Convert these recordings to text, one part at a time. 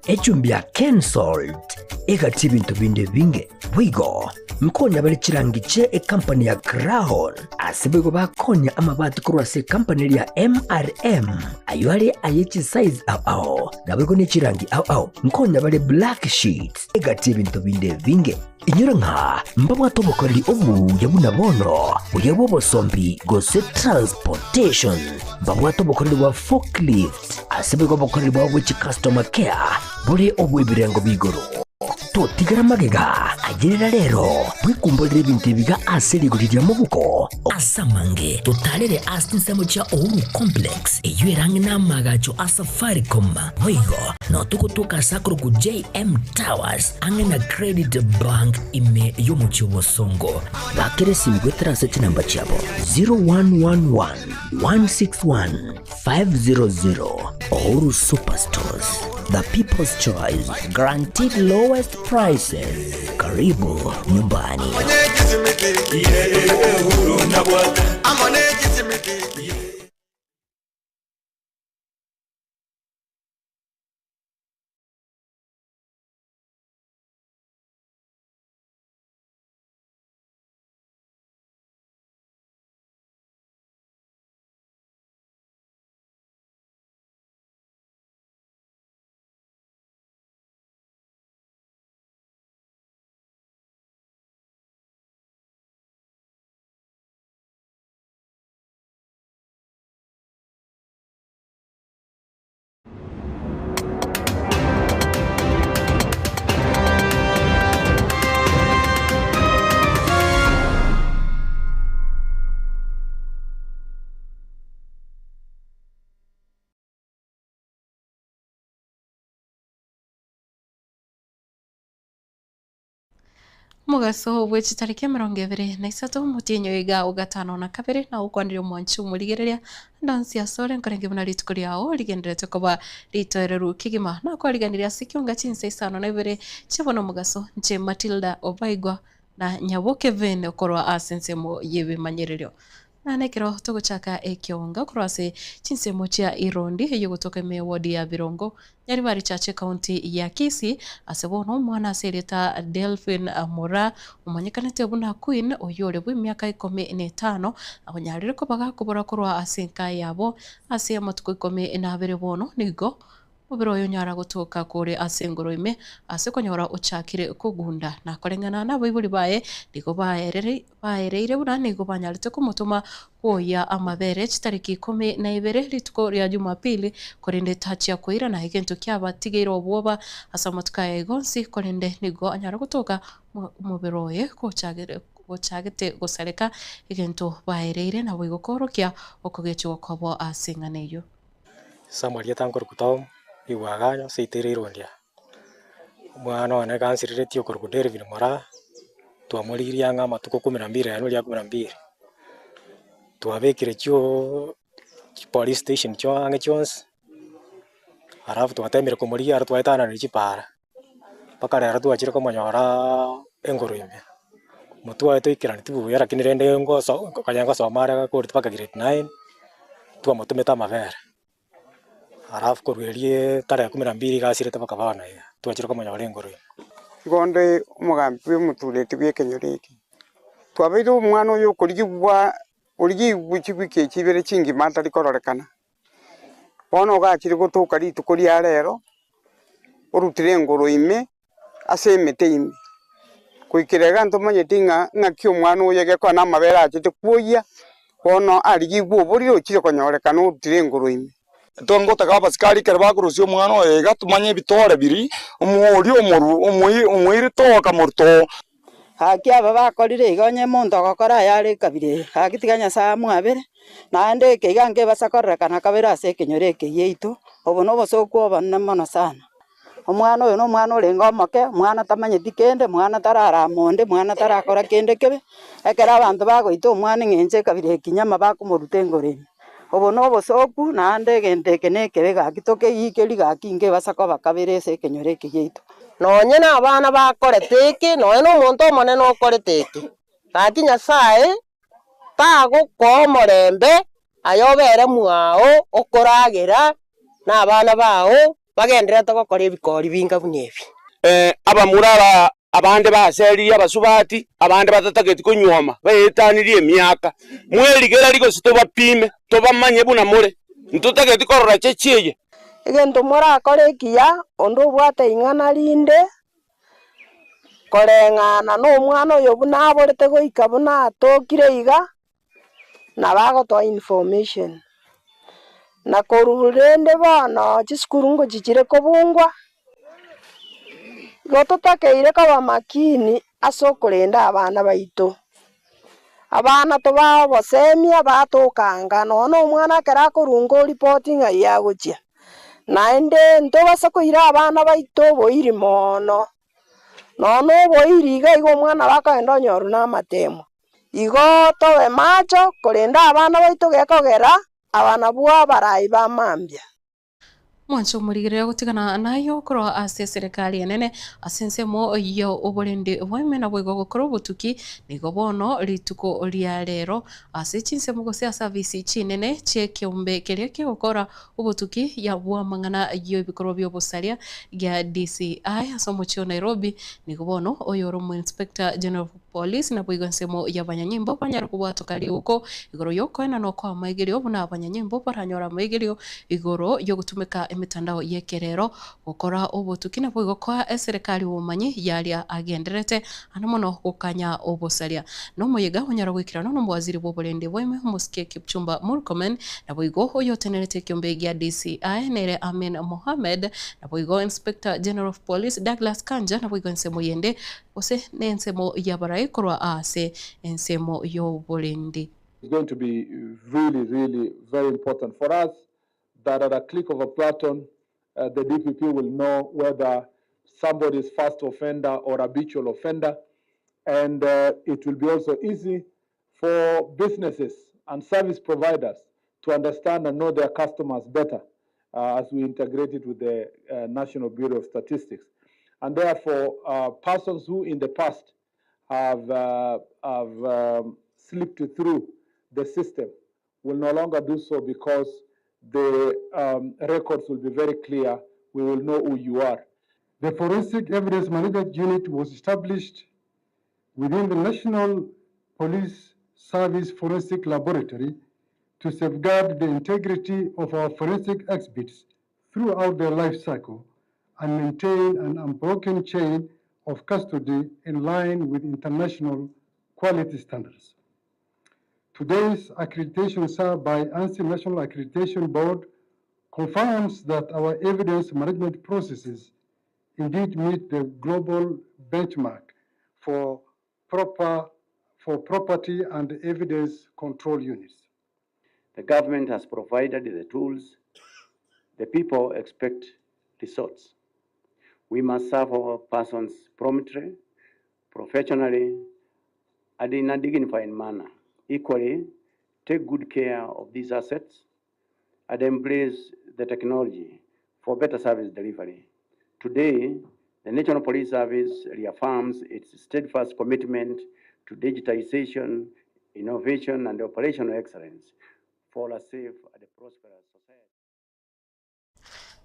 echumbia cancelled egati bintu binde binge wigo mkonya bali chirangiche company ya Crown asibego bakonya amabati kurwase company ya MRM aywali ayechi size ao nabego ne chirangi ao mkonya bali black sheets egati bintu binde binge inyuranga mbamwa tobokoreri omu yabuna bono uyabo bosombi gose transportation mbamwa tobokoreri wa forklift asibego bokoreri wa which customer care buri obwebirengo bigoro totigara magega agirira rero bwikumbolere bintu biga aseri guriria mubuko asamange totalere astinsemo cha Uhuru Complex eyuerange na magacho Safaricom wigo no tukutuka sakro ku JM Towers ange na Credit Bank ime yomuchi wosongo bakere simgwetra search number chabo 0111 161 500 Uhuru Superstores, the people's choice, guaranteed lowest prices. Karibu nyumbani. Mugaso bwechi tariki 23 mutinyo iga ugatano na kabiri na ukwandirio mwanchu murigereria ndansi ya sore nkorenge buna ritukuri yao rigenderete kuba ritoereru kigima na kwariganiria sikiunga chinse isano na ibere chibono mugaso nche Matilda Obaigwa na Nyaboke Vene okorwa asensemo yebe manyererio na nekero tuguchaka ekionga kurwase chinsemo chia Irondi eyo gutoka me wodi ya Birongo nyari bari chache county ya Kisii asebono mwana sereta Delphine Amora umanyekanete buna Queen oyore bwi myaka 15 abanyarire ko bagakubura kurwa asenka yabo ase amatuko 12 bono nigo mubiro yo nyara gutuka kuri asengoro ime asekonyora uchakire kugunda na korengana na boiburi baye niko baereire buna niko banyarite kumutuma kuoya amabere chitariki 12 rituko rya Jumapili korende tachia kuira na higento kyabatigiro obwoba asamatuka egonsi korende nigo anyara gutuka mubiro ye kuchagite gusareka higento baereire na boigokorokia okogecho kwabo asenganeyo Samaria tankor kutom iwaganyo seitere Irondia mwana wane kansirire tio korkudere vinimora tuamuriria nga matuko 12 ya 12 tuabekire chio police station chio ange chons arafu tuatemire kumuria ara tuaitana ni chipara pakare ara tuachire komanyora engoroime mutu aito ikirani tibu yara kinirende ngoso kanyanga somara ko paka grade 9 tuamutumeta mavere arafu korwerie tare 12 gasire tabaka bana ya tuachire komanyora engoroime gonde umugambi muturete gwekenyoreke twabeire umwana uyu kurigibwa urigibwikibwike kibere kingi matari kororekana bono gakiri gutuka ritu kuri arero urutire ngoroime asemete ime kuikirega ntumanye tinga ngakyo umwana uyu yageko na mabera achite kuoya bono arigibwo buriro kire konyorekana urutire ngoroime tongo takaba sikari kerba kurusyo mwana ega tumanye bitore biri umuri umwiri toka murto haki aba bakorire igonye muntu agakora yari kabire hagitiganya saa mwabere nande kigange basakorera kana kabira ase kinyoreke yeitu obono bosokwo bana mono sana omwana oyo no mwana orenga omoke mwana tamanye dikende mwana tarara monde mwana tarakora kende kebe ekera abantu bagoita omwana ngenje kabire kinyama bakumurute ngoreni obono bosoku nande gente keneke bega gitoke yikeri gakinge basako bakabire ase kinyoreke yeitu nonye na abana bakoreteke noye no muntu omone no koreteke kati Nyasaye tagukwa omorembe ayobere mwao okoragira na abana bao bagendere togokora ebikori binga bunyebi abamurara abande baseri abasubati abande batatageti kunywoma bayetanirie emiaka mwerigera liko sitobapime tobamanye buna mure ntutageti korora chechiye egento morakora ekiya onde obwate ing'ana rinde koreng'ana n'omwana oyo buna aborete goika buna atokire iga na bagotoa information na korurende bono chisukuru ngochichire kobungwa igo totakeire koba makini ase okorenda abana baito abana tobabosemia batokanga nono omwana ekero akorunga oripoti ng'ai agochia naende ntobasa koira abana baito oboiri mono nono oboiri iga igo omwana bakoenda onyoru na amatemo igo tobe macho korenda abana baito gekogera abana bwa barai bamambia mwancho murigirira gutigana nayo korwa ase serikali enene ase ensemo yo oborende bwaimena bwigo gukora obotuki nigo bono rituko ria rero ase chinsemo gose asa service chinene chekiombe keria kigokora obotuki ya bwamang'ana yo ebikorwa bya obosaria gya DCI ase omochio Nairobi nigo bono oyo oromo Inspector General of Police na bwigo ensemo ya banyanyimbo banyara kubwatoka riuko igoro yokoena no kwa maigerio buna banyanyimbo baranyora maigerio igoro yo gutumika emitandao yekerero gukora obotuki na bwigo kwa serikali umanyi yaria agenderete ana mono gukanya obosaria no muyiga onyara gwikira no mwaziri bw'oborende bweme Musike Kipchumba Murkomen na bwigo oyo tenerete kiombe gya DCI nere Amin Mohamed na bwigo Inspector General of Police Douglas Kanja na bwigo ensemo yende ose ne ensemo ya barai korwa ase ensemo yo borende. It's going to be really very important for us that at a click of a button, the DPP will know whether somebody is first offender or habitual offender. And it will be also easy for businesses and service providers to understand and know their customers better as we integrate it with the National Bureau of Statistics. And therefore, persons who in the past have slipped through the system will no longer do so because the records will be very clear. We will know who you are. The Forensic Evidence Management Unit was established within the National Police Service Forensic Laboratory to safeguard the integrity of our forensic exhibits throughout their life cycle and maintain an unbroken chain of custody in line with international quality standards. Today's accreditation served by ANSI National Accreditation Board confirms that our evidence management processes indeed meet the global benchmark for property and evidence control units. The government has provided the tools. The people expect results. We must serve our persons promptly, professionally, and in a dignified manner. Equally, take good care of these assets and embrace the technology for better service delivery. Today, the National Police Service reaffirms its steadfast commitment to digitization, innovation, and operational excellence for a safe and prosperous society.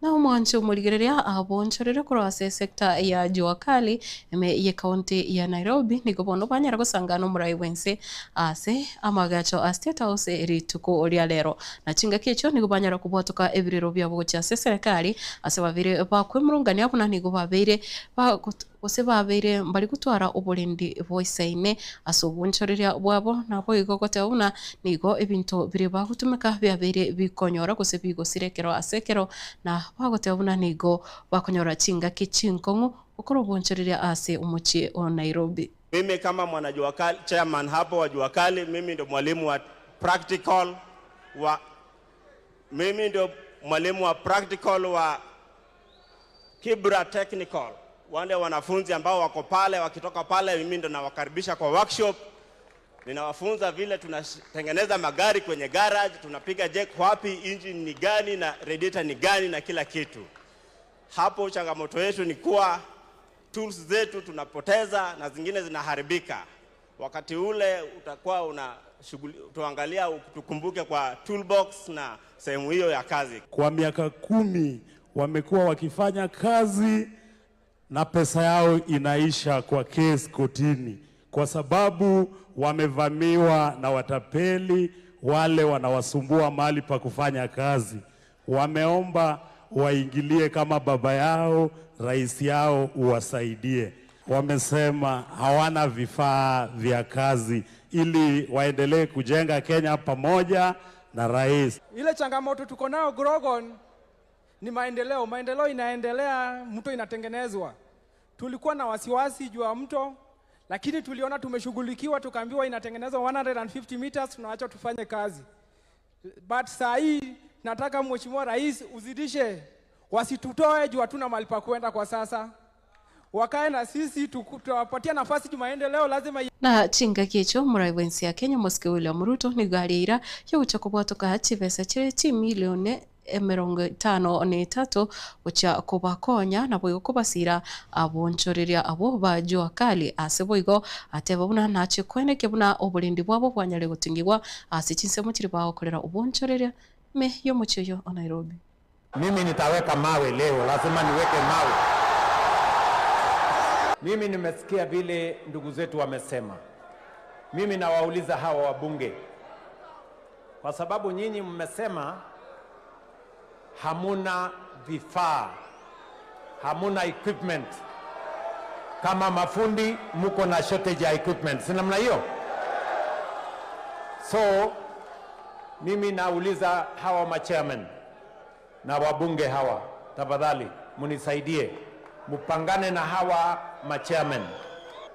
Na mwancho umurigereria abonchorere korwa ase sekta ya jua kali eme ye county ya Nairobi nigo bono banyara gusangana murai wense ase amagacho a State House rituko ria lero na chinga kicho nigo banyara kubwatoka ebiriro bya bocha ase serikali ase babire bakwemurungania abuna nigo babire ose babire mbali gutwara oborindi voiceine ase obonchoreria bwabo nabo igogote abuna nigo ebinto bire bagutumika byabire bikonyora gose bigosirekero asekero na bagote abuna nigo bakonyora chinga kichinkongu ukoro bonchoreria ase umuchi o Nairobi. Mimi kama mwana jua kali chairman hapo wa jua kali, mimi ndo mwalimu wa practical wa Kibra Technical. Wale wanafunzi ambao wako pale wakitoka pale mimi ndo nawakaribisha kwa workshop. Ninawafunza vile tunatengeneza magari kwenye garage, tunapiga jack wapi, engine ni gani na radiator ni gani na kila kitu. Hapo changamoto yetu ni kuwa tools zetu tunapoteza na zingine zinaharibika. Wakati ule utakuwa tuangalia tukumbuke kwa toolbox na sehemu hiyo ya kazi. Kwa miaka 10 wamekuwa wakifanya kazi na pesa yao inaisha kwa kesi kotini, kwa sababu wamevamiwa na watapeli wale wanawasumbua mahali pa kufanya kazi. Wameomba waingilie kama baba yao, rais yao uwasaidie. Wamesema hawana vifaa vya kazi ili waendelee kujenga Kenya pamoja na rais. Ile changamoto tuko nayo Grogon ni maendeleo. Maendeleo inaendelea, mto inatengenezwa. Tulikuwa na wasiwasi juu ya mto, lakini tuliona tumeshughulikiwa, tukaambiwa inatengenezwa 150 meters, tunaacha tufanye kazi. But saa hii nataka Mheshimiwa Rais uzidishe, wasitutoe juu hatuna mahali pa kwenda kwa sasa. Wakae na sisi, tuwapatia nafasi juu maendeleo lazima na chinga kicho muraiwensi ya Kenya Mosque William Ruto ni gari yo gucakobwatoka hachibesa chireti milioni 53 ucha kubakonya na bwo kubasira abonchoreria abo bajwa kali aseboigo atebabuna nache kwene kebuna oburindi bwabo bwanyare gutingirwa asichinse mukiri bawo korera obonchoreria me yo mucheyo o Nairobi. Mimi nitaweka mawe leo, lazima niweke mawe. Mimi nimesikia vile ndugu zetu wamesema. Mimi nawauliza hawa wabunge, kwa sababu nyinyi mmesema hamuna vifaa, hamuna equipment. Kama mafundi muko na shortage ya equipment, si namna hiyo? So mimi nauliza hawa machairman na wabunge hawa, tafadhali munisaidie, mupangane na hawa machairman,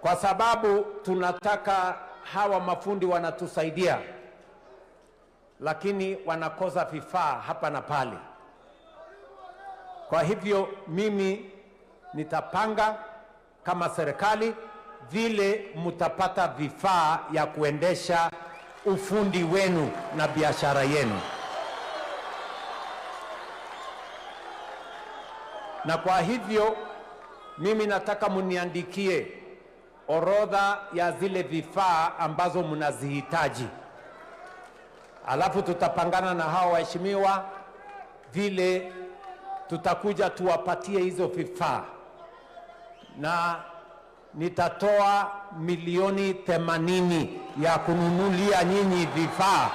kwa sababu tunataka hawa mafundi wanatusaidia, lakini wanakosa vifaa hapa na pale. Kwa hivyo mimi nitapanga kama serikali vile mutapata vifaa ya kuendesha ufundi wenu na biashara yenu. Na kwa hivyo mimi nataka muniandikie orodha ya zile vifaa ambazo mnazihitaji. Alafu tutapangana na hao waheshimiwa vile tutakuja tuwapatie hizo vifaa. Na nitatoa milioni 80 ya kununulia nyinyi vifaa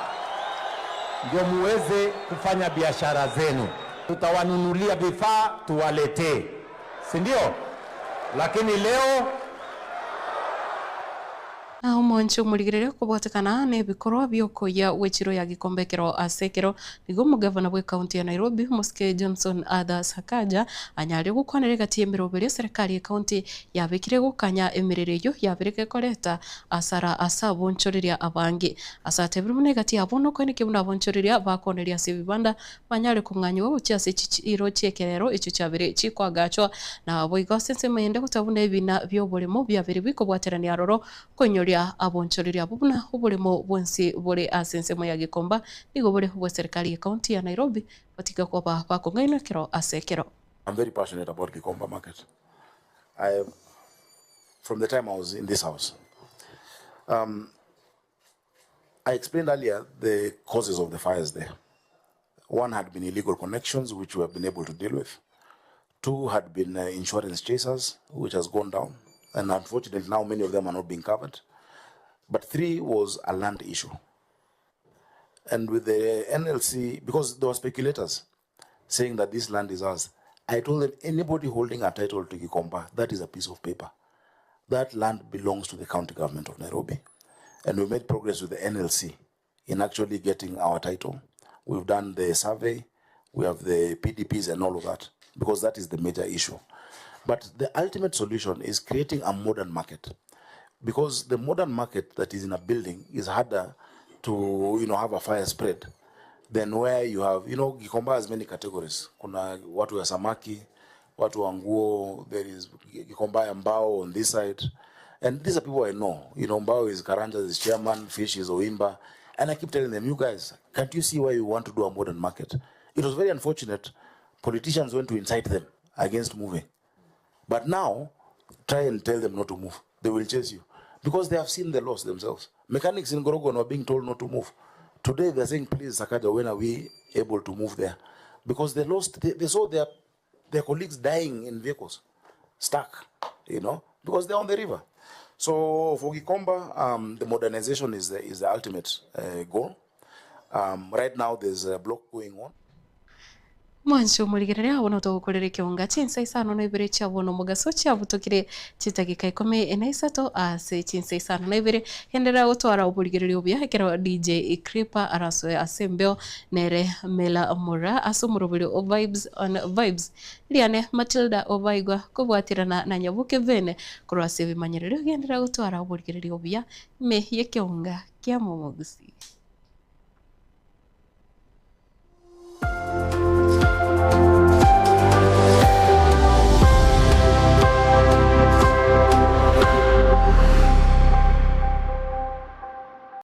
ndio muweze kufanya biashara zenu. Tutawanunulia vifaa tuwaletee, si ndio? Lakini leo umoncho murigirire kubwatekana ne bikorwa byokoya wechiro ya gikombekero asekero nigo mugavana bwe county ya Nairobi Mosque Johnson Ada Sakaja anyari gukwanire gati emirobere serikali ya county yabekire gukanya emerereyo yabireke koreta asara asabonchoreria abangi asatebiri mune gati abono kwene kibuna abonchoreria bakoneria sibibanda manyare kumwanyi wo cyase iro cyekerero icyo cyabire cikwagacwa na boigo sense mayende gutabuna ebina byoboremo byabiri biko bwaterania roro konyori abonchoreria bubuna ubulemo bwensi bole asense mo ya gikomba nigo bole bwa serikali ya county ya Nairobi batika kwa bakongaino kero asekero. I'm very passionate about Gikomba market. From the time I was in this house, I explained earlier the causes of the fires there. One had been illegal connections, which we have been able to deal with. Two had been insurance chasers, which has gone down, and unfortunately now many of them are not being covered. But three was a land issue. And with the NLC, because there were speculators saying that this land is ours, I told them, anybody holding a title to Gikomba, that is a piece of paper. That land belongs to the county government of Nairobi. And we made progress with the NLC in actually getting our title. We've done the survey, we have the PDPs and all of that, because that is the major issue. But the ultimate solution is creating a modern market. Because the modern market that is in a building is harder to, have a fire spread than where you have, Gikomba has many categories. Kuna watu ya samaki, watu wa nguo, there is Gikomba ya Mbao on this side. And these are people I know. Mbao is Karanja, is chairman, Fish is Oimba. And I keep telling them, you guys, can't you see why you want to do a modern market? It was very unfortunate. Politicians went to incite them against moving. But now, try and tell them not to move. They will chase you. Because they have seen the loss themselves. Mechanics in Gorogon were being told not to move. Today they're saying, please, Sakaja, when are we able to move there? Because they lost, they saw their their colleagues dying in vehicles, stuck, because they're on the river. So for Gikomba, the modernization is the ultimate goal. Right now, there's a block going on. Mwancho muligerera abono togukorera kionga chinsa isano na ibere chabono mugaso chabutokire chitagika 13 ase chinsa isano na ibere hendera utwara ubuligerera obya kera DJ Creeper araso asembeo nere Mela Mura asumurubuli o vibes liane Matilda Obaigwa kubwatirana na Nyabuke Vene kurwase bimanyerero hendera utwara ubuligerera obya me yekionga kya momogusi.